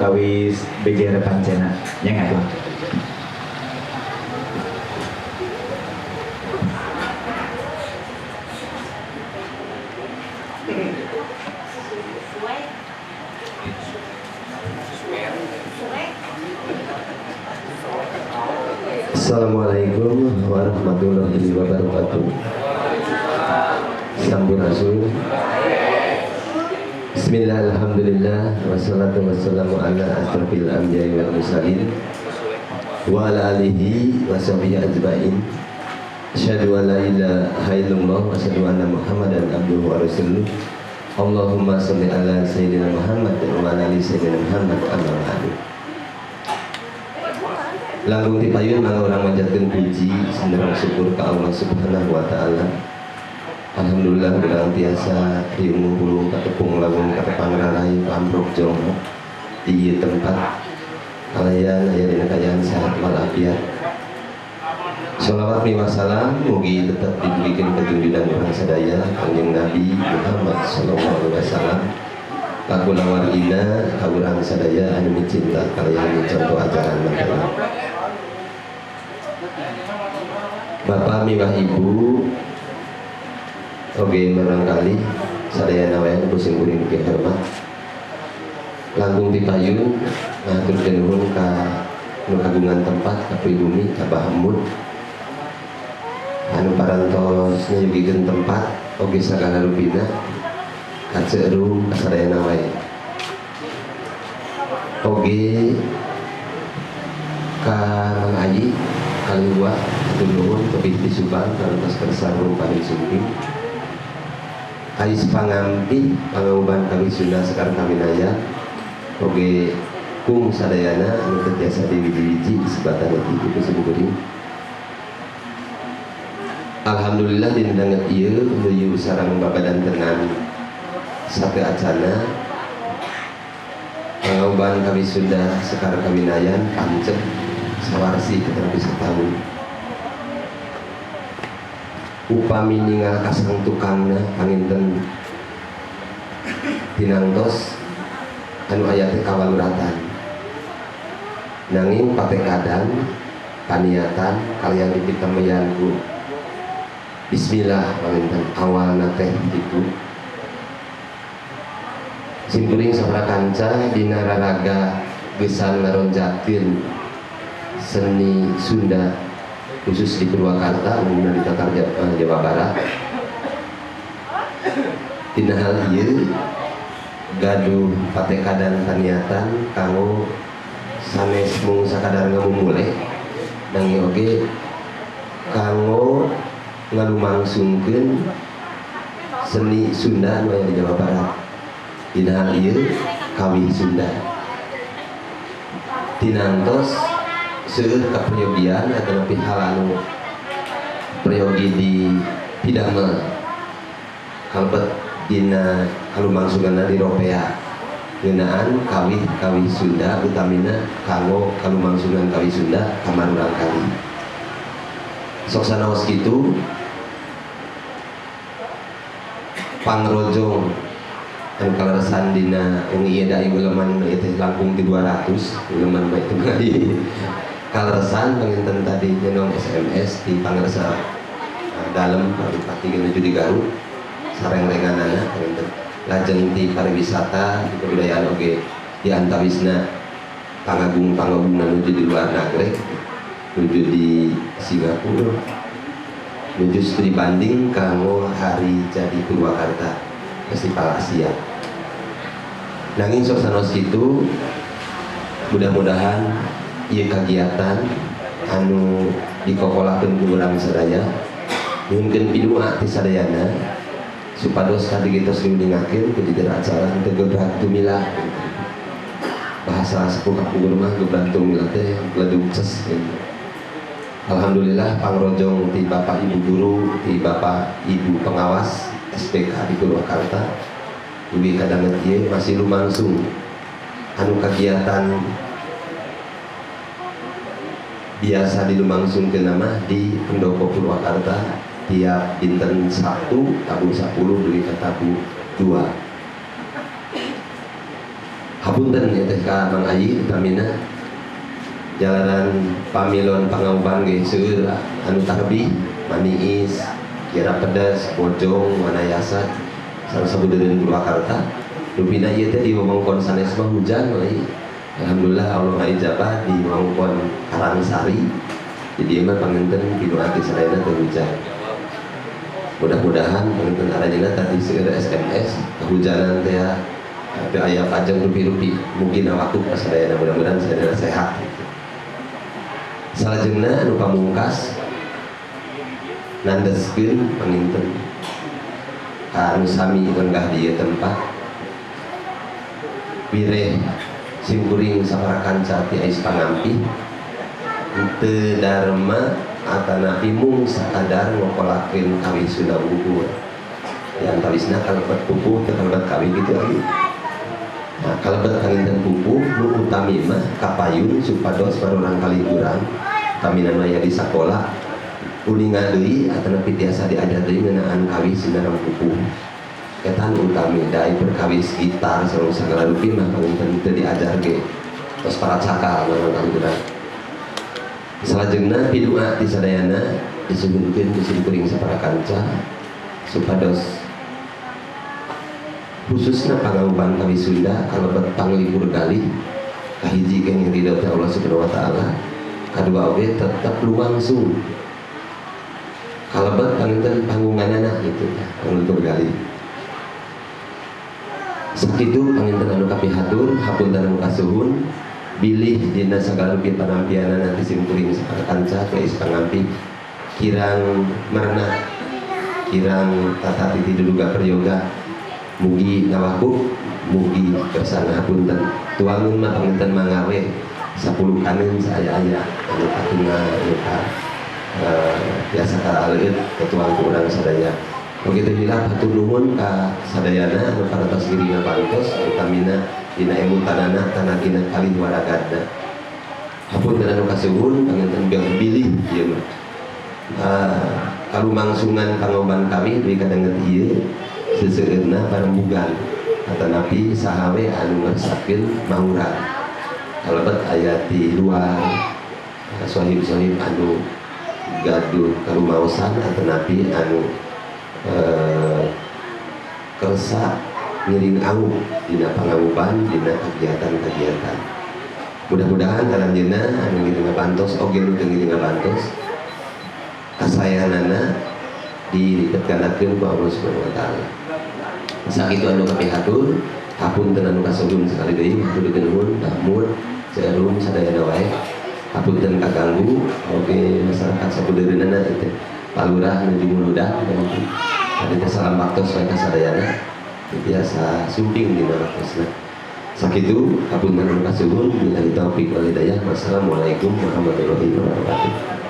kawis beger pancena yang atuh. Assalamualaikum warahmatullahi wabarakatuh. Sampurasun. Bismillah, alhamdulillah, wassalatu wassalamu ala asrofil anbiya'i wal mursalin wa ala alihi wa sahbihi ajma'in. Asyhadu an la ilaha illallah wa asyhadu anna Muhammadan abduhu wa rasuluh. Allahumma shalli ala sayyidina Muhammad wa ala ali sayyidina Muhammad amma ba'du. Langgung tipayun mangga orang manjatkeun puji senderang syukur ka Allah Subhanahu wa taala. Alhamdulillah gelang tiasa diungu bulung katepung lagung katepang rarai pamrok jomo di ieu tempat kalayan aya dina kayaan sehat walafiat. Sholawat miwah salam mugi tetap diberikan ke junjungan orang sadaya Kanjeng Nabi Muhammad sallallahu alaihi wasallam. Kakula wargina kaurang sadaya anu cinta kalian contoh ajaran mereka. Bapak miwah ibu oke barangkali sadaya nawayan pusing kuring ke hormat langkung dipayun ngatur nuhun ka nu kagungan tempat ka pribumi ka Bahamut anu parantos nyugikeun tempat oge sagala rupina ka ceureum ka sadaya nawayan oge ka Mang Aji kaliwa atur nuhun tepih di Subang parantos kersarung paring sumping Ais pangampi pangauban kami Sunda Sekar Kaminaya oge kung sadayana anu tiasa diwiji-wiji sebatan itu kusimkuring. Alhamdulillah dina danget ieu nuju sareng babadan tenan sate acana pangauban kami Sunda Sekar Kaminayan pancet sawarsi ketepi setahun. Upami ningal kasang tukangna panginten tinangtos anu aya teh kawaluratan nanging patekadan paniatan kalian dipitameyanku bismillah panginten awalna teh kitu simkuring sabaraha kanca dina raraga geusang ngaronjakeun seni Sunda khusus di Purwakarta mengenai di Tatar Jawa Barat. Dina hal ieu gaduh patekadan paniatan kanggo sanes mung sakadar ngamumule nanging oge kanggo ngalumangsungkeun seni Sunda anu aya di Jawa Barat. Dina hal ieu kawih Sunda tinantos seueur kapriyogian atau lebih hal anu priyogi di pidamel kalebet dina kalumangsunganna di ropea ngeunaan kawih Sunda utamina kanggo kalumangsungan kawih Sunda kamarurang kali sok sanaos kitu pangrojong anu kaleresan dina ieu da uleman ieu teh langkung ti 200 uleman bae teu di kaleresan penginten tadi nyenom SMS di pangresa dalem Paripati menuju di Garut sareng-renganana penginten lajeng di pariwisata di kebudayaan oge di antawisna pangagung menuju di luar negeri menuju di Singapura menuju studi banding kanggo hari jadi Purwakarta Festival Asia nanging sok sanos kitu mudah-mudahan ieu kagiatan anu dikokolakeun ku urang sadaya nyuhunkeun pidoa ti sadayana supados kadigitoos diuningakeun ku jejer acara teu gebrak tumilah bahasa sepuh kapugur mah gebrak tumilah teh ledug ces. Alhamdulillah pangrojong ti Bapak Ibu guru ti Bapak Ibu pengawas SPK di Purwakarta ugi kadanget ieu masih lumangsung anu kagiatan biasa dilumangsungkeun nama di Pendopo Purwakarta tiap dinten Sabtu tabu 10 duli ka tabu 2 hapunten teh ka Mang Ayi utamina jalanan pamilon pangauban ge seueur anu tarbi Maniis Kira Pedas Bojong Wanayasa sareng sabeudeureunan Purwakarta rupina ieu teh di wewengkon sanes mah hujan we. Alhamdulillah Allah ngajabah di wewengkon Karangsari jadi mah panginten pinu ati sadayana teh hujan. Mudah-mudahan panginten arajana tadi seueur SMS kehujanan teh tapi aya pajang rupi-rupi mungkin waktu pas sadayana mudah-mudahan sadayana sehat. Salajengna anu pamungkas nandeskeun panginten ka anu sami lenggah di ieu tempat wireh simkuring saparakanca ti ais pangampi teu darma atanapi mung sakadar ngokolakeun kawin Sunda Unggul yang tawisna kalebet pupuh teu kalebet kawin gitu lagi. Nah, kalebet panginten pupuh nu utami mah kapayun supados marurang kaliburan utamina maya di sakola uninga deui atanapi tiasa diajar deui ngeunaan kawin sinarang pupuh eta nu utami dai perkawis gitar sareng sagala rupi mah panginten teu diajar ge tos para cakal marurang kaliburan. Salajengna pidua ti sadayana disuguhkeun ku simkuring saparakanca supados khususna pangauban kami Sunda kalebet panglipur galih kahiji kenging ridho ti Allah Subhanahu wa taala kadua oge tetep lumangsung kalebet panginten panggunganana gitu panglipur galih sakitu panginten anu kapihatur hapunten anu kasuhun bilih dina sagala rupi panampianan nanti simkuring saparakanca geus pangampi kirang marna kirang tata titi duduga peryoga mugi ngawaku mugi kersana hapunten tuangun mah panginten mangawe 10 kanen saaya-aya anu katunga anu ka biasa ka aleueut ketuang urang sadaya begitu hilap hatur nuhun ka sadayana anu parantos giringa pantos utamina dina emutanana tanagina kali waragadna hapunten anu kasuhun panginten biang bilih ieu mah kalumangsungan pangauban kami duwi kadanget ieu seseueurna parembugan atanapi sahawe anu ngersapkeun mauran kalebet aya di luar sohib-sohib anu gaduh karumaosan atanapi anu kersa ngiring awuk dina pangauban dina kegiatan-kegiatan. Mudah-mudahan kalanjeunna anu ngiringa bantos oge nu teu ngiringa bantos kasayanana dilipetganakeun ku Allah Subhanahu wa taala. Sakitu anu kapihatur hapunten anu kasuhun sekali deui maturkeun nuhun damut jarum sadayana wae hapunten kaganggu oge masyarakat sabudeureuneuna teh palurah nuju muludah adi teh salam baktos wae ka sadayana biasa sumping dina waktosna sakitu hapunten anu kasuhun billahi taufiq wal hidayah wassalamualaikum warahmatullahi wabarakatuh.